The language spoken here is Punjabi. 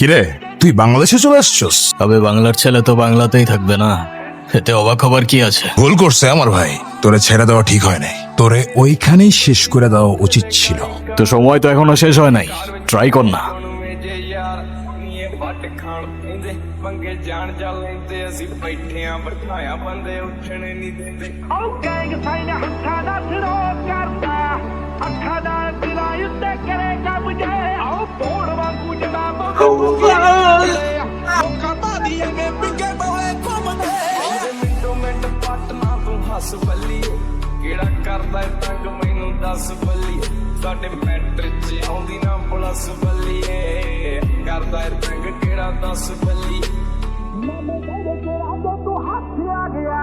কিরে তুই বাংলাদেশে চলে আসছস? তবে বাংলার ছেলে তো বাংলাতেই থাকবে না, এতে অবাক হবার কি আছে? ভুল করছে আমার ভাই, তোরে ছেড়ে দেওয়া ঠিক হয় নাই, তোরে ওইখানেই শেষ করে দেওয়া উচিত ছিল। তো সময় তো এখনো শেষ হয় নাই, ট্রাই কর না। ਮੰਗੇ ਜਾਣ ਚੱਲਦੇ ਅਸੀਂ ਬੈਠਿਆਂ ਬਿਠਾਇਆ ਬੰਦੇ ਉੱਠਣ ਨਹੀਂ ਦਿੰਦੇ ਉਹ ਗੈਂਗ ਸਾਈਨ ਹੱਥਾਂ ਦਾ ਸਿਰੋ ਕਰਦਾ ਅੱਖਾਂ ਦਾ ਦਿਲਾਂ ਉੱਤੇ ਕਰੇਗਾ ਮੁਝੇ ਆਓ ਬੋੜ ਵਾਂਗੂ ਜਨਾਬ ਲੋਕਾਂ ਬਾਦੀ ਅੱਗੇ ਪਿੱਗੇ ਬੋਏ ਘੁੰਮਦੇ ਮਿੰਟੋ ਮਿੰਟ ਪਟਨਾ ਤੂੰ ਹੱਸ ਬੱਲੀਏ ਕਿਹੜਾ ਕਰਦਾ ਏ ਤੰਗ ਮੈਨੂੰ ਦੱਸ ਬੱਲੀਏ ਸਾਡੇ ਮੈਟਰ 'ਚ ਆਉਂਦੀ ਨਾ ਪਲਸ ਬੱਲੀਏ ਕਰਦਾ ਏ ਤੰਗ ਕਿਹੜਾ ਦੱਸ ਬੱਲੀਏ ਤੂੰ ਹੱਥ ਆ ਗਿਆ